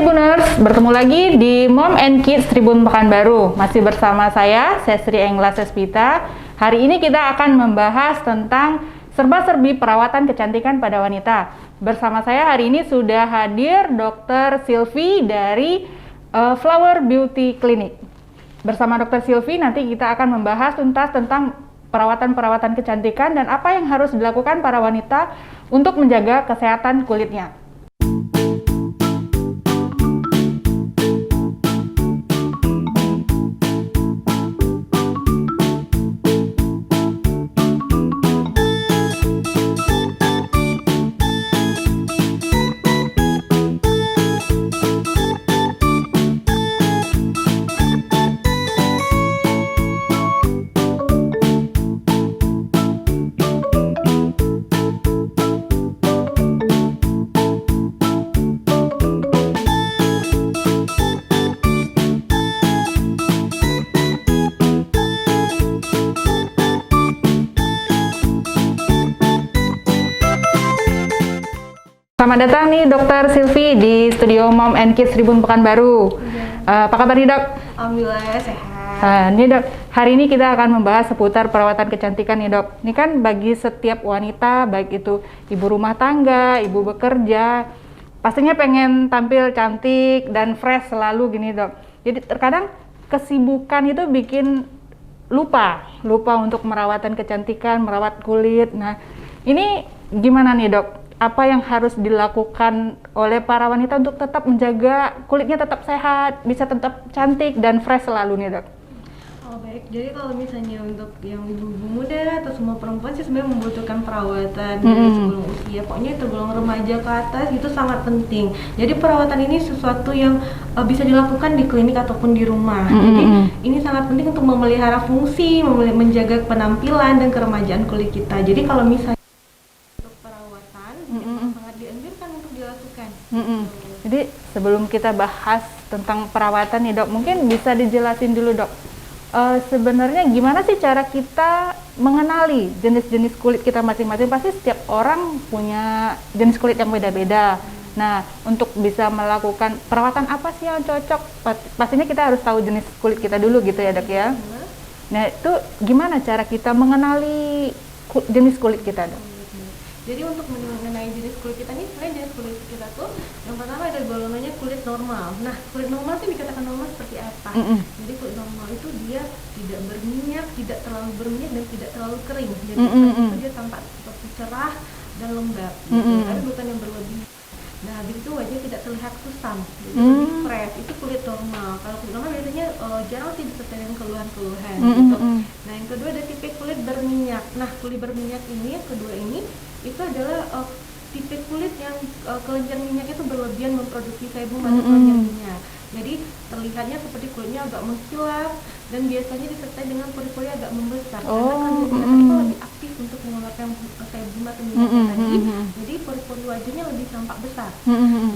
Tribuners, bertemu lagi di Mom and Kids Tribun Pekanbaru. Masih bersama saya, Sesri Engla Sespita. Hari ini kita akan membahas tentang serba-serbi perawatan kecantikan pada wanita. Bersama saya hari ini sudah hadir Dr. Silvi dari Flower Beauty Clinic. Bersama Dr. Silvi nanti kita akan membahas tuntas tentang perawatan-perawatan kecantikan dan apa yang harus dilakukan para wanita untuk menjaga kesehatan kulitnya. Selamat datang nih Dr. Silvi di studio Mom and Kids Tribun Pekanbaru. Apa kabar nih dok? Alhamdulillah sehat. Nih dok, hari ini kita akan membahas seputar perawatan kecantikan nih dok. Ini kan bagi setiap wanita, baik itu ibu rumah tangga, ibu bekerja, pastinya pengen tampil cantik dan fresh selalu gini dok. Jadi terkadang kesibukan itu bikin lupa untuk merawatan kecantikan, merawat kulit. Nah ini gimana nih dok? Apa yang harus dilakukan oleh para wanita untuk tetap menjaga kulitnya tetap sehat, bisa tetap cantik dan fresh selalu nih dok? Oh baik, jadi kalau misalnya untuk yang ibu-ibu muda atau semua perempuan sih sebenarnya membutuhkan perawatan dari sebelum usia, pokoknya tergolong remaja ke atas itu sangat penting. Jadi perawatan ini sesuatu yang bisa dilakukan di klinik ataupun di rumah. Jadi ini sangat penting untuk memelihara fungsi, menjaga penampilan dan keremajaan kulit kita. Jadi kalau misalnya Jadi sebelum kita bahas tentang perawatan nih dok, mungkin bisa dijelasin dulu dok, sebenarnya gimana sih cara kita mengenali jenis-jenis kulit kita masing-masing? Pasti setiap orang punya jenis kulit yang beda-beda. Nah untuk bisa melakukan perawatan apa sih yang cocok, pastinya kita harus tahu jenis kulit kita dulu gitu ya dok ya. Nah itu gimana cara kita mengenali jenis kulit kita dok? Jadi untuk mengenai jenis kulit kita nih, sebenarnya jenis kulit kita tuh yang pertama ada golongannya kulit normal. Nah, kulit normal sih dikatakan normal seperti apa? Jadi kulit normal itu dia tidak berminyak, tidak terlalu berminyak dan tidak terlalu kering. Jadi itu dia tampak seperti cerah dan lembab. Tapi bukan yang berlebih. Nah, habis itu wajah tidak terlihat kusam, jadi lebih fresh. Itu kulit normal. Kalau kulit normal biasanya jarang sih disertai dengan keluhan-keluhan gitu. Nah, yang kedua ada tipe kulit berminyak. Nah, kulit berminyak ini, yang kedua ini itu adalah tipe kulit yang kelenjar minyaknya itu berlebihan memproduksi sebum atau kelenjar minyak. Jadi terlihatnya seperti kulitnya agak mengkilap dan biasanya disertai dengan pori-pori agak membesar. Karena kelenjar minyak itu lebih aktif untuk mengeluarkan sebum atau minyak tadi. Jadi pori-pori wajahnya lebih tampak besar.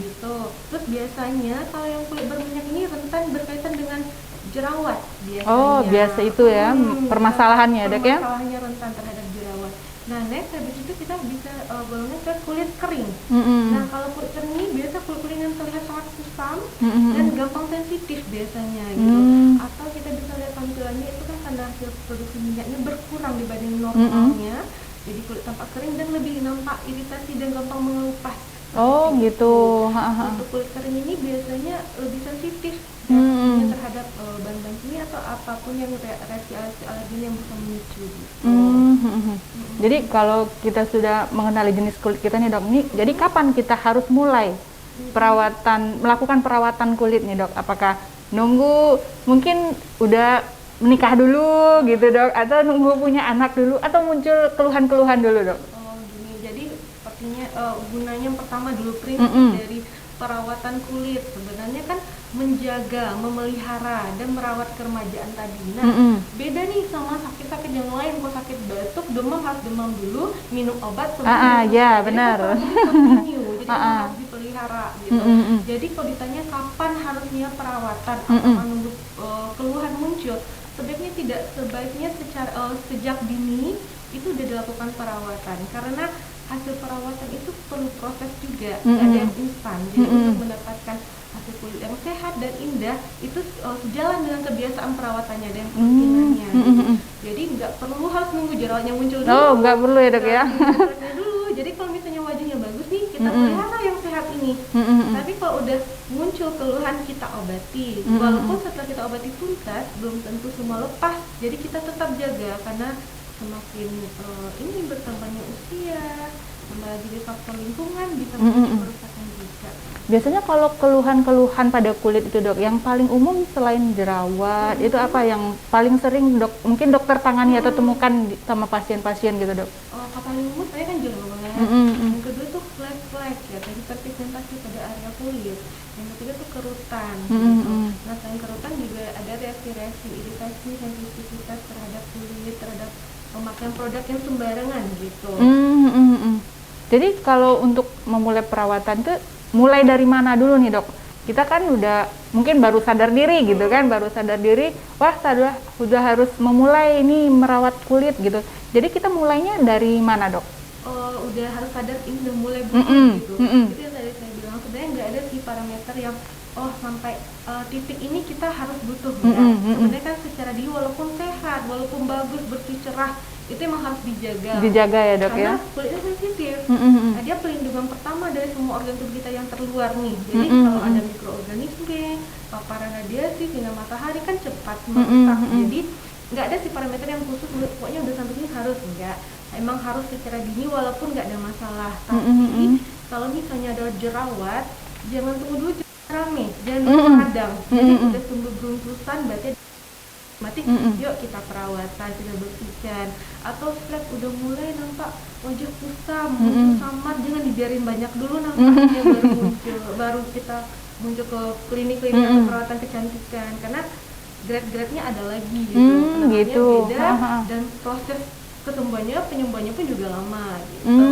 Gitu. Terus biasanya kalau yang kulit berminyak ini rentan berkaitan dengan jerawat biasanya. Oh, biasa itu ya permasalahannya dok ya? Permasalahannya rentan terhadap jerawat. Nah, next habis itu kita bisa golongnya ke kulit kering. Nah, kalau kulit kering ini biasa kulit yang terlihat sangat kusam dan gampang sensitif biasanya gitu. Atau kita bisa lihat tampilannya itu kan karena hasil produksi minyaknya berkurang dibanding normalnya. Jadi kulit tampak kering dan lebih nampak iritasi dan gampang mengelupas. Oh gitu. Untuk kulit kering ini biasanya lebih sensitif terhadap bahan-bahan kimia atau apapun yang reaksi alergi yang bisa memicu. Jadi kalau kita sudah mengenali jenis kulit kita nih dok, nih jadi kapan kita harus mulai melakukan perawatan kulit nih dok? Apakah nunggu mungkin udah menikah dulu gitu dok, atau nunggu punya anak dulu, atau muncul keluhan-keluhan dulu dok? Oh gini, jadi sepertinya gunanya yang pertama dulu prinsip dari perawatan kulit sebenarnya kan menjaga, memelihara dan merawat keremajaan tadi. Nah, beda nih sama sakit-sakit yang lain. Kalau sakit batuk, demam harus demam dulu, minum obat sebelum ya benar. Jadi harus dipelihara gitu. Jadi kalau ditanya kapan harusnya perawatan atau menunggu keluhan muncul, sebaiknya sejak dini itu udah dilakukan perawatan karena hasil perawatan itu perlu proses juga, nggak ada yang instan. Jadi untuk mendapatkan hasil dan indah itu sejalan dengan kebiasaan perawatannya dan rutinannya. Jadi nggak perlu harus nunggu jerawatnya muncul dulu. Oh, nggak perlu ya dok ya. Jerawatnya dulu. Jadi kalau misalnya wajahnya bagus nih, kita pelihara yang sehat ini. Tapi kalau udah muncul keluhan, kita obati. Walaupun setelah kita obati tuntas, belum tentu semua lepas. Jadi kita tetap jaga karena semakin ini bertambahnya usia, tambah lagi di faktor lingkungan bisa memicu kerusakan juga. Biasanya kalau keluhan-keluhan pada kulit itu dok, yang paling umum selain jerawat, itu apa yang paling sering dok, mungkin dokter tangani atau temukan sama pasien-pasien gitu dok? Kalau paling umum saya kan jerawat. Yang kedua tuh flek-flek ya, hiperpigmentasi pada area kulit. Yang ketiga tuh kerutan. Gitu. Nah selain kerutan juga ada reaksi-reaksi, iritasi, sensitivitas terhadap kulit, terhadap pemakaian produk yang sembarangan gitu. Jadi kalau untuk memulai perawatan tuh mulai dari mana dulu nih dok? Kita kan udah mungkin baru sadar diri gitu kan, baru sadar diri, wah sudah harus memulai ini merawat kulit gitu. Jadi kita mulainya dari mana dok? Udah harus sadar ini udah mulai butuh gitu. Itu yang tadi saya bilang, sebenarnya nggak ada sih parameter yang sampai titik ini kita harus butuh. Sebenarnya kan secara diri walaupun sehat, walaupun bagus, bersih, cerah, itu emang harus dijaga. Dijaga ya dok ya? Karena kulitnya sensitif. Nah, dia pelindungan pertama dari semua organ tubuh kita yang terluar nih. Jadi kalau ada mikroorganisme, paparan radiasi, sinar matahari kan cepat merusak. Jadi nggak ada sih parameter yang khusus, pokoknya udah sampai sini harus, enggak. Emang harus secara dini walaupun nggak ada masalah. Tapi kalau misalnya ada jerawat, jangan tunggu dulu rame, jangan dulu radang. Jadi udah tumbuh beruntusan, berarti yuk kita perawatan, kita bersihkan. Atau flek udah mulai nampak wajah kusam, samar, jangan dibiarin banyak dulu nampaknya baru muncul, baru kita muncul ke klinik-klinik atau perawatan kecantikan, karena grade-grade-nya ada lagi gitu, penanganannya gitu. Beda dan proses penyembuhannya pun juga lama gitu.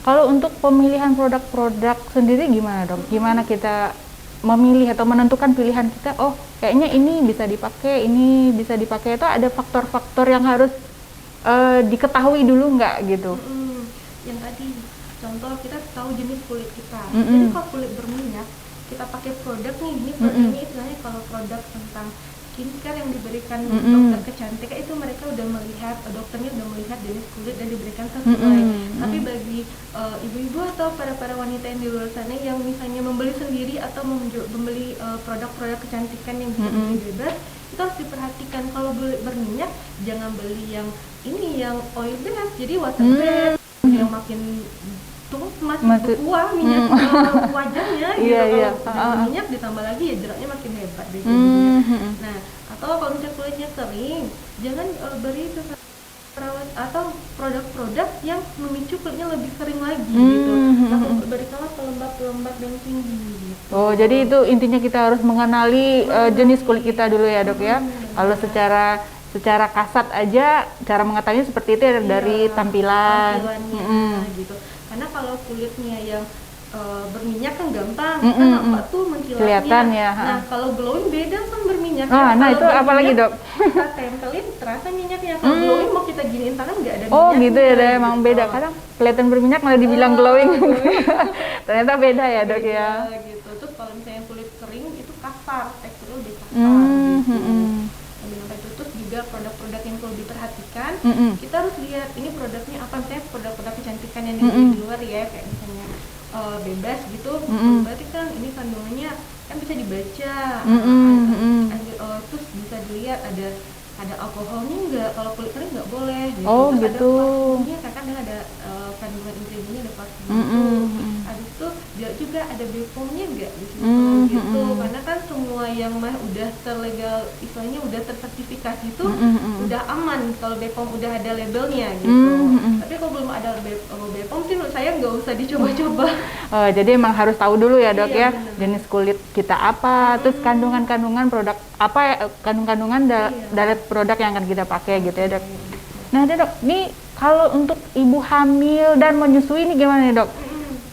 Kalau untuk pemilihan produk-produk sendiri gimana dok? Gimana kita memilih atau menentukan pilihan kita? Oh, kayaknya ini bisa dipakai, ini bisa dipakai. Itu ada faktor-faktor yang harus diketahui dulu nggak gitu? Yang tadi contoh kita tahu jenis kulit kita. Jadi kalau kulit berminyak, kita pakai produk nih. Ini produk ini istilahnya kalau produk tentang skincare yang diberikan dokter kecantikan itu mereka udah melihat, dokternya udah melihat jenis kulit dan diberikan sesuai. Tapi bagi ibu-ibu atau para wanita yang di luar sana yang misalnya membeli sendiri atau membeli produk-produk kecantikan yang bisa dibeli bebas, itu harus diperhatikan. Kalau beli berminyak jangan beli yang ini yang oil based, jadi water based yang makin masih berkuah minyak wajahnya gitu. Kalau minyak ditambah lagi ya jerawatnya makin hebat deh. Nah, atau kalau misalnya kulitnya kering, jangan beri perawat atau produk-produk yang memicu kulitnya lebih kering lagi gitu. Berikanlah pelembab yang tinggi gitu. Oh, jadi itu intinya kita harus mengenali jenis kulit kita dulu ya dok ya. Kalau secara kasat aja cara mengetahuinya seperti itu dari tampilannya gitu. Karena kalau kulitnya yang berminyak kan gampang, kan nampak tuh menkilatnya. Kelihatan ya. Nah, kalau glowing beda sama berminyak. Nah itu apa lagi dok? Kita tempelin terasa minyaknya. Kalau glowing mau kita giniin tangan nggak ada minyak. Oh gitu ya, emang beda. Kadang kelihatan berminyak malah dibilang glowing. Ternyata beda ya dok ya. Gitu. Terus kalau misalnya kulit kering itu kasar, teksturnya lebih kasar. Terus juga produk-produk yang perlu diperhatikan, kita harus lihat ini produknya apa, misalnya produk-produk kecantikan yang di luar ya, kayak misalnya bebas gitu, berarti kan ini kandungannya kan bisa dibaca, terus bisa dilihat ada alkoholnya enggak, kalau kulit kering nggak boleh gitu. Oh terus gitu. Ada parfumnya, kadang ada kandungan ingredientnya, ada parfum itu. Habis itu dia juga ada BPOM-nya enggak di situ gitu. Karena kan semua yang udah terlegal, istilahnya udah tersertifikasi itu udah aman kalau BPOM udah ada labelnya gitu. Tapi kalau belum ada BPOM sih menurut saya nggak usah dicoba-coba. Jadi emang harus tahu dulu ya dok ya, bener. jenis kulit kita apa, terus kandungan-kandungan produk apa, kandungan dari produk yang akan kita pakai gitu ya dok. Nah dok, nih kalau untuk ibu hamil dan menyusui ini gimana nih dok?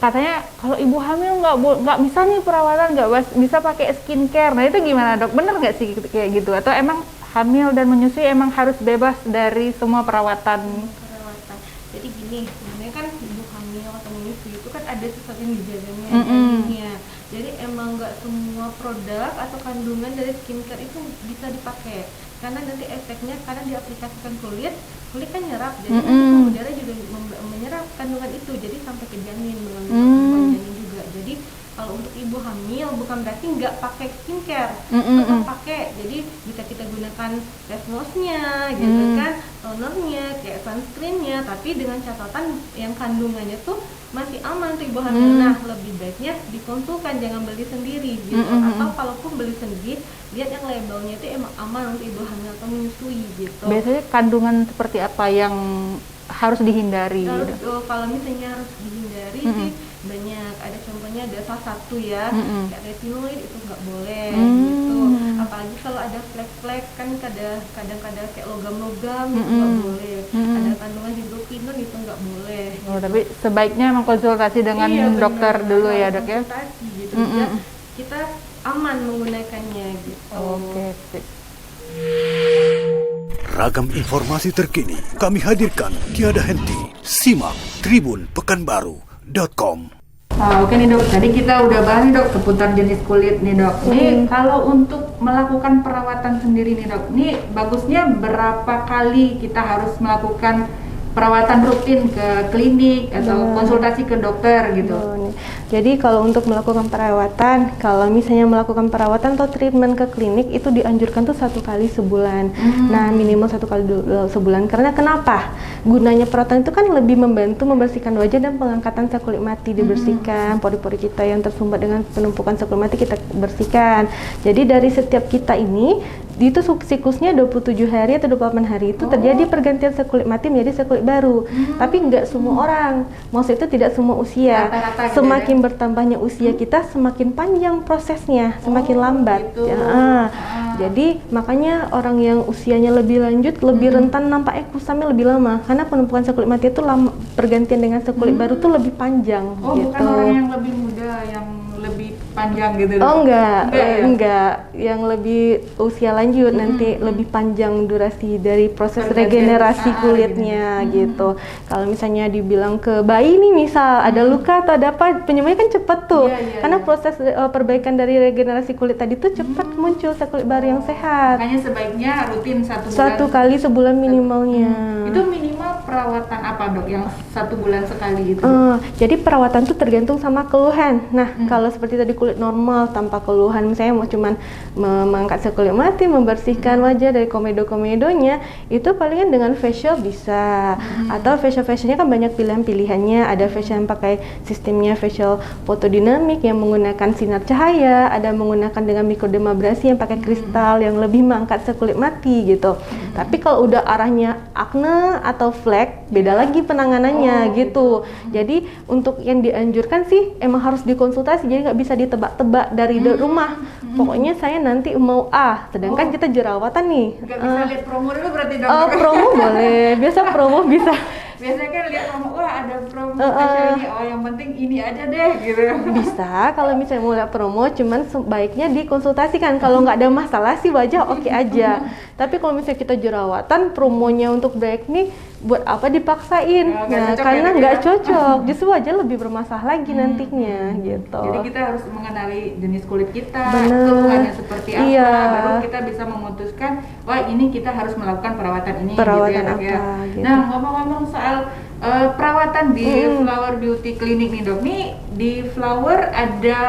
Katanya kalau ibu hamil nggak bisa nih perawatan, nggak bisa pakai skincare. Nah itu gimana dok? Bener nggak sih kayak gitu? Atau emang hamil dan menyusui emang harus bebas dari semua perawatan? Jadi gini, sebenarnya kan ibu hamil atau menyusui itu kan ada sesuatu yang dijaganya, Jadi emang nggak semua produk atau kandungan dari skincare itu bisa dipakai, karena nanti efeknya karena diaplikasikan kulit kan nyerap, jadi nanti pembuluh darah juga menyerap kandungan itu, jadi sampai ke janin, mengganggu janin juga. Jadi kalau untuk ibu hamil bukan berarti nggak pakai skincare, tetap pakai. Jadi bisa kita gunakan face wash-nya, gitu kan, tonernya, kayak sunscreen-nya, tapi dengan catatan yang kandungannya tuh masih aman untuk ibu hamil. Nah, lebih baiknya dikonsulkan, jangan beli sendiri gitu. Atau kalaupun beli sendiri, lihat yang labelnya itu emang aman untuk ibu hamil atau menyusui gitu. Biasanya kandungan seperti apa yang harus dihindari? Kalau misalnya harus dihindari sih banyak, ada contohnya, ada salah satu ya, kayak retinoid itu nggak boleh gitu. Apalagi kalau ada flek-flek kan kadang-kadang kayak logam-logam itu nggak boleh. Ada kandungan hidroquinone itu nggak boleh. Oh, tapi sebaiknya mengkonsultasi dengan dokter dulu ya, Dok ya. Konsultasi gitu, biar kita aman menggunakannya gitu. Oke, sip. Ragam informasi terkini kami hadirkan tiada henti. Simak tribunpekanbaru.com. Oke nih Dok, tadi kita udah bahas nih Dok seputar jenis kulit nih Dok. Nih kalau untuk melakukan perawatan sendiri nih Dok, nih bagusnya berapa kali kita harus melakukan perawatan rutin ke klinik atau konsultasi ke dokter gitu? Jadi kalau untuk melakukan perawatan, kalau misalnya melakukan perawatan atau treatment ke klinik itu dianjurkan tuh 1 kali sebulan. Nah, minimal 1 kali sebulan. Karena kenapa? Gunanya perawatan itu kan lebih membantu membersihkan wajah dan pengangkatan sel kulit mati, dibersihkan, pori-pori kita yang tersumbat dengan penumpukan sel kulit mati kita bersihkan. Jadi dari setiap kita ini itu siklusnya 27 hari atau 28 hari itu terjadi pergantian sel kulit mati menjadi sel kulit baru. Tapi nggak semua orang, maksud itu tidak semua usia. Rata-rata Semakin bertambahnya usia kita, semakin panjang prosesnya, semakin lambat. Gitu. Jadi makanya orang yang usianya lebih lanjut lebih rentan nampak kusam lebih lama, karena penumpukan sel kulit mati itu pergantian dengan sel kulit baru tuh lebih panjang. Oh, gitu. bukan orang yang lebih muda yang lebih panjang gitu Dok? Oh enggak, ya? enggak. Yang lebih usia lanjut nanti lebih panjang durasi dari proses regenerasi kulitnya gitu. Kalau misalnya dibilang ke bayi nih misal ada luka atau ada apa, penyembuhannya kan cepet tuh. Karena proses perbaikan dari regenerasi kulit tadi tuh cepat muncul sel kulit baru yang sehat. Makanya sebaiknya rutin 1 bulan. 1 kali sebulan minimalnya. Itu minimal perawatan apa Dok yang 1 bulan sekali itu? Jadi perawatan tuh tergantung sama keluhan. Nah, kalau seperti tadi kulit normal tanpa keluhan, misalnya mau cuman mengangkat sel kulit mati, membersihkan wajah dari komedo-komedonya, itu palingan dengan facial bisa. Atau facialnya kan banyak pilihannya. Ada facial yang pakai sistemnya facial fotodinamik yang menggunakan sinar cahaya, ada menggunakan dengan mikrodermabrasi yang pakai kristal yang lebih mengangkat sel kulit mati gitu. Tapi kalau udah arahnya akne atau flek, beda lagi penanganannya gitu. Jadi untuk yang dianjurkan sih emang harus dikonsultasi, jadi nggak bisa ditebak-tebak dari rumah. Pokoknya saya nanti mau A, sedangkan kita jerawatan nih. Nggak bisa lihat promo dulu berarti Dok? Promo boleh, biasa promo bisa. Biasanya kan lihat promo, wah ada promo facial ini, oh yang penting ini aja deh gitu. Bisa, kalau misalnya mau lihat promo, cuman sebaiknya dikonsultasikan. Kalau nggak ada masalah sih wajah oke aja. Tapi kalau misalnya kita jerawatan, promonya untuk brightening, buat apa dipaksain? Karena nggak cocok. Justru wajah lebih bermasalah lagi nantinya gitu. Jadi kita harus mengenali jenis kulit kita, Bener. keluhannya seperti apa, Iya. baru kita bisa memutuskan, wah ini kita harus melakukan perawatan ini Perawatan gitu ya Dok ya. apa, gitu. Nah, ngomong-ngomong soal perawatan di Flower Beauty Clinic nih Dok, nih di Flower ada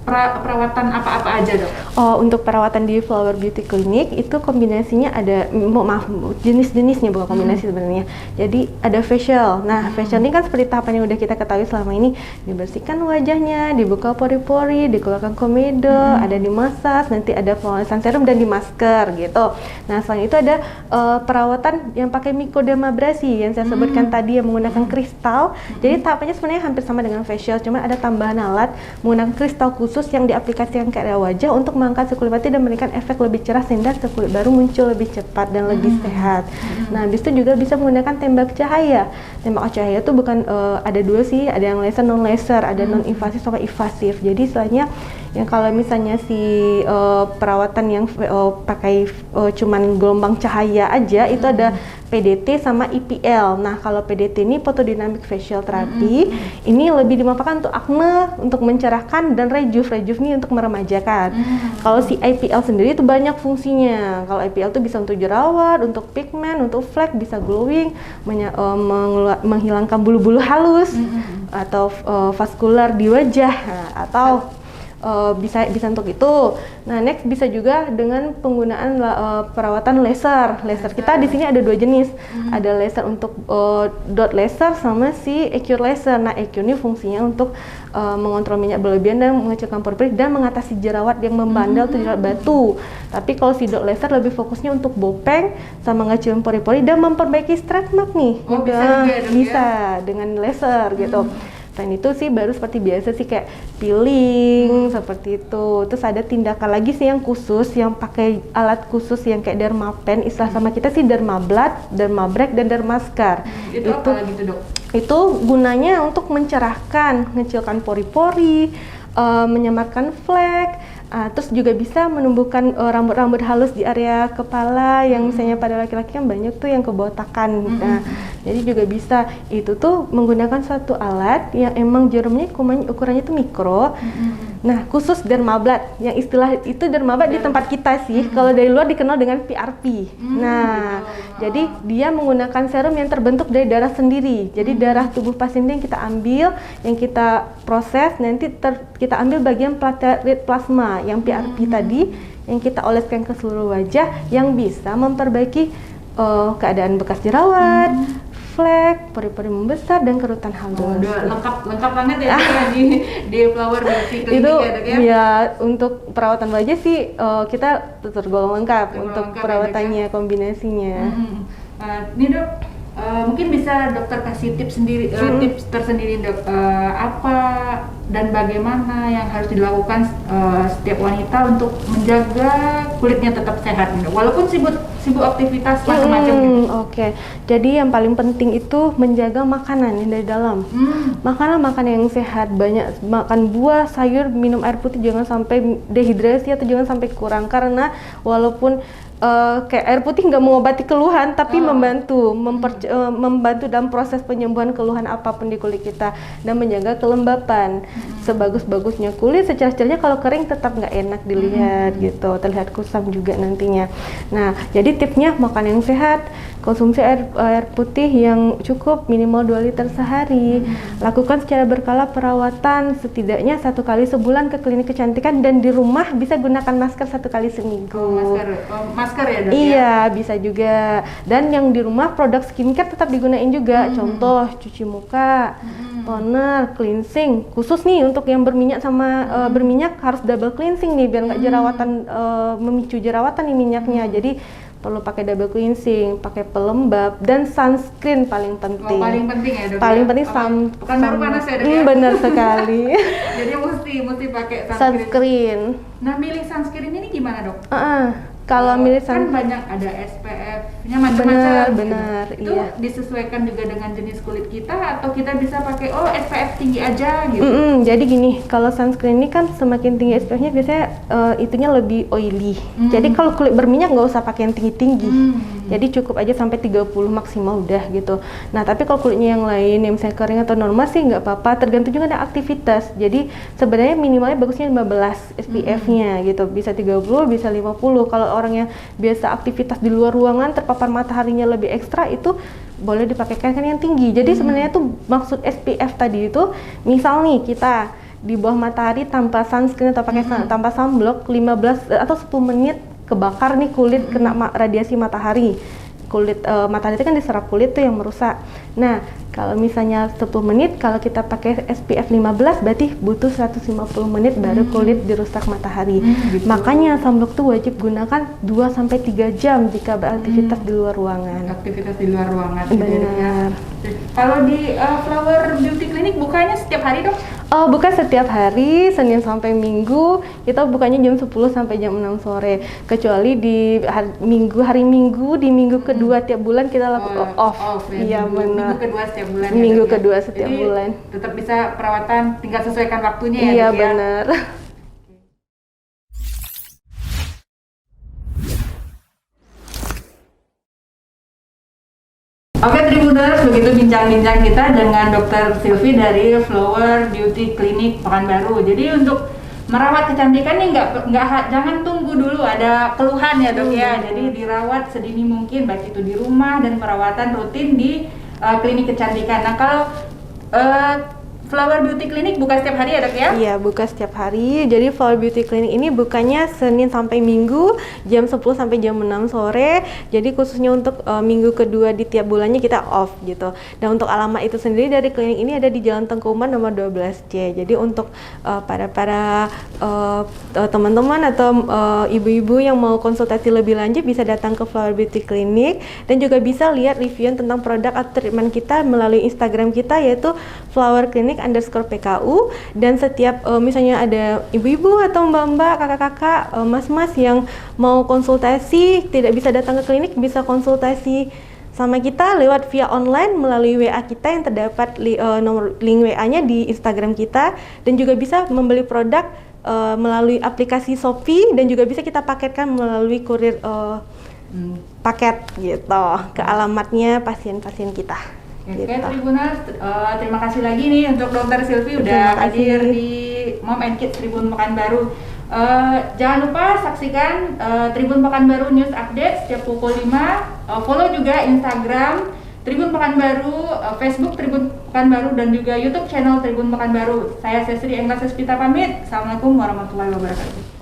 perawatan apa-apa aja Dok? Oh, untuk perawatan di Flower Beauty Clinic itu kombinasinya ada, jenis-jenisnya bukan kombinasi sebenarnya. Jadi ada facial. Nah, facial ini kan seperti tahapan yang udah kita ketahui selama ini, dibersihkan wajahnya, dibuka pori-pori, dikeluarkan komedo, ada dimasas, nanti ada pemanasan serum dan di masker gitu. Nah, selain itu ada perawatan yang pakai mikrodermabrasi yang saya sebutkan tadi yang menggunakan kristal. Jadi tahapannya sebenarnya hampir sama dengan facial, cuman ada tambahan alat menggunakan kristal khusus yang diaplikasikan ke area wajah untuk mengangkat sel kulit mati dan memberikan efek lebih cerah sehingga sel kulit baru muncul lebih cepat dan lebih sehat. Nah, habis itu juga bisa menggunakan tembak cahaya. Tembak cahaya itu bukan ada 2 sih, ada yang laser non laser, ada non invasif sama invasif. Jadi istilahnya Yang kalau misalnya si perawatan yang pakai cuman gelombang cahaya aja itu ada PDT sama IPL. Nah, kalau PDT ini photodynamic facial therapy, ini lebih dimanfaatkan untuk acne, untuk mencerahkan, dan rejuve ini untuk meremajakan. Kalau si IPL sendiri itu banyak fungsinya. Kalau IPL itu bisa untuk jerawat, untuk pigmen, untuk flek, bisa glowing, menghilangkan bulu-bulu halus atau vaskular di wajah, atau bisa untuk itu. Nah, next bisa juga dengan penggunaan perawatan laser. Laser kita di sini ada 2 jenis. Ada laser untuk dot laser sama si EQ laser. Nah, EQ ini fungsinya untuk mengontrol minyak berlebihan dan mengecilkan pori-pori dan mengatasi jerawat yang membandel atau jerawat batu. Tapi kalau si dot laser lebih fokusnya untuk bopeng sama ngecilin pori-pori dan memperbaiki stretch mark nih. Oh, bisa juga dong, bisa dengan laser gitu. Selain itu sih baru seperti biasa sih kayak peeling seperti itu. Terus ada tindakan lagi sih yang khusus, yang pakai alat khusus yang kayak dermapen, istilah sama kita sih dermablad, dermabrek, dan dermaskar. Itu apa lagi tuh, Dok? Itu gunanya untuk mencerahkan, mengecilkan pori-pori, menyamarkan flek. Terus juga bisa menumbuhkan rambut-rambut halus di area kepala yang misalnya pada laki-laki kan banyak tuh yang kebotakan. Nah, jadi juga bisa. Itu tuh menggunakan satu alat yang emang jarumnya ukurannya itu mikro. Nah, khusus dermablad. Yang istilah itu dermablad di tempat kita sih. Kalau dari luar dikenal dengan PRP. Nah, jadi dia menggunakan serum yang terbentuk dari darah sendiri. Jadi darah tubuh pasien yang kita ambil, yang kita proses, nanti kita ambil bagian platelet plasma yang PRP tadi, yang kita oleskan ke seluruh wajah, yang bisa memperbaiki keadaan bekas jerawat, flek, pori-pori membesar, dan kerutan halus. Oh, udah lengkap banget ya di Flower Beauty Clinic itu ya, Dok ya? ya untuk perawatan wajah sih kita tergolong lengkap untuk lengkap perawatannya, kombinasinya. Ini Dok, mungkin bisa dokter kasih tips sendiri, tips tersendiri Dok, apa dan bagaimana yang harus dilakukan setiap wanita untuk menjaga kulitnya tetap sehat nih, Dok, walaupun sibuk aktivitas macam-macam gitu. Oke. Jadi yang paling penting itu menjaga makanan yang dari dalam. Makanan yang sehat, banyak makan buah, sayur, minum air putih, jangan sampai dehidrasi atau jangan sampai kurang, karena walaupun kayak air putih nggak mengobati keluhan, tapi membantu dalam proses penyembuhan keluhan apapun di kulit kita dan menjaga kelembapan. Sebagus-bagusnya kulit, secerah-cerahnya kalau kering tetap nggak enak dilihat gitu, terlihat kusam juga nantinya. Nah, jadi tipsnya makan yang sehat, konsumsi air putih yang cukup minimal 2 liter sehari, lakukan secara berkala perawatan setidaknya 1 kali sebulan ke klinik kecantikan, dan di rumah bisa gunakan masker 1 kali seminggu. Masker ya, Dok? Iya, bisa juga. Dan yang di rumah produk skincare tetap digunain juga. Contoh cuci muka, toner, cleansing. Khusus nih untuk yang berminyak sama berminyak harus double cleansing nih biar nggak jerawatan, memicu jerawatan nih minyaknya. Jadi perlu pakai double cleansing, pakai pelembab, dan sunscreen paling penting. Paling penting ya, Dok? Paling penting bukan baru panas ya, Dok ya? Benar sekali. Jadi mesti pakai Sunscreen. Nah, milih sunscreen ini gimana, Dok? Kalau milih kan banyak ada SPF-nya macam-macam. Benar, Itu iya. disesuaikan juga dengan jenis kulit kita, atau kita bisa pakai SPF tinggi aja gitu? Jadi gini, kalau sunscreen ini kan semakin tinggi SPF-nya biasanya itunya lebih oily. Jadi kalau kulit berminyak nggak usah pakai yang tinggi-tinggi. Jadi cukup aja sampai 30 maksimal udah gitu. Nah, tapi kalau kulitnya yang lain, yang misalnya kering atau normal sih nggak apa-apa, tergantung juga ada aktivitas. Jadi sebenarnya minimalnya bagusnya 15 SPF-nya gitu. Bisa 30, bisa 50. Kalau orang yang biasa aktivitas di luar ruangan, terpapar mataharinya lebih ekstra, itu boleh dipakaikan yang tinggi. Jadi sebenarnya tuh maksud SPF tadi itu, misal nih kita di bawah matahari tanpa sunscreen atau pakai tanpa sunblock 15 atau 10 menit kebakar nih kulit, kena radiasi matahari. Kulit matahari itu kan diserap kulit tuh yang merusak. Nah, kalau misalnya 10 menit, kalau kita pakai SPF 15 berarti butuh 150 menit baru kulit dirusak matahari. Gitu. Makanya sunblock tuh wajib gunakan 2 sampai 3 jam jika beraktivitas di luar ruangan. Aktivitas di luar ruangan. Benar. Kalau di Flower Beauty Clinic bukanya setiap hari, Dok? Buka setiap hari, Senin sampai Minggu. Kita bukanya jam 10 sampai jam 6 sore. Kecuali di hari Minggu, di minggu kedua tiap bulan kita lakukan off. Ya, Iya, benar. Minggu kedua setiap bulan. Minggu ya, kedua setiap Jadi, bulan. tetap bisa perawatan, tinggal sesuaikan waktunya ya, Iya, Dok, ya? benar. Oke Tribuners, begitu bincang-bincang kita dengan Dr. Silvi dari Flower Beauty Clinic Pekanbaru. Jadi untuk merawat kecantikan nih jangan tunggu dulu ada keluhan ya dok ya. Jadi dirawat sedini mungkin, baik itu di rumah dan perawatan rutin di klinik kecantikan. Nah kalau Flower Beauty Clinic buka setiap hari ya dok ya? Iya, buka setiap hari. Jadi Flower Beauty Clinic ini bukanya Senin sampai Minggu jam 10 sampai jam 6 sore. Jadi khususnya untuk minggu kedua di tiap bulannya kita off gitu. Dan untuk alamat itu sendiri dari klinik ini ada di Jalan Tengkuman nomor 12C. Jadi untuk para teman-teman atau ibu-ibu yang mau konsultasi lebih lanjut bisa datang ke Flower Beauty Clinic dan juga bisa lihat review tentang produk atau treatment kita melalui Instagram kita yaitu Flower Clinic _PKU. Dan setiap misalnya ada ibu-ibu atau mbak-mbak, kakak-kakak, mas-mas yang mau konsultasi tidak bisa datang ke klinik, bisa konsultasi sama kita lewat via online melalui WA kita yang terdapat nomor link WA-nya di Instagram kita, dan juga bisa membeli produk melalui aplikasi Shopee dan juga bisa kita paketkan melalui kurir paket gitu ke alamatnya pasien-pasien kita. Oke, Gitu. Tribuners, terima kasih lagi nih untuk Dr. Silvi udah hadir di Mom and Kids Tribun Pekanbaru. Jangan lupa saksikan Tribun Pekanbaru News Update setiap pukul 5. Follow juga Instagram Tribun Pekanbaru, Facebook Tribun Pekanbaru, dan juga YouTube channel Tribun Pekanbaru. Saya Sesri Engla Sespita pamit. Assalamualaikum warahmatullahi wabarakatuh.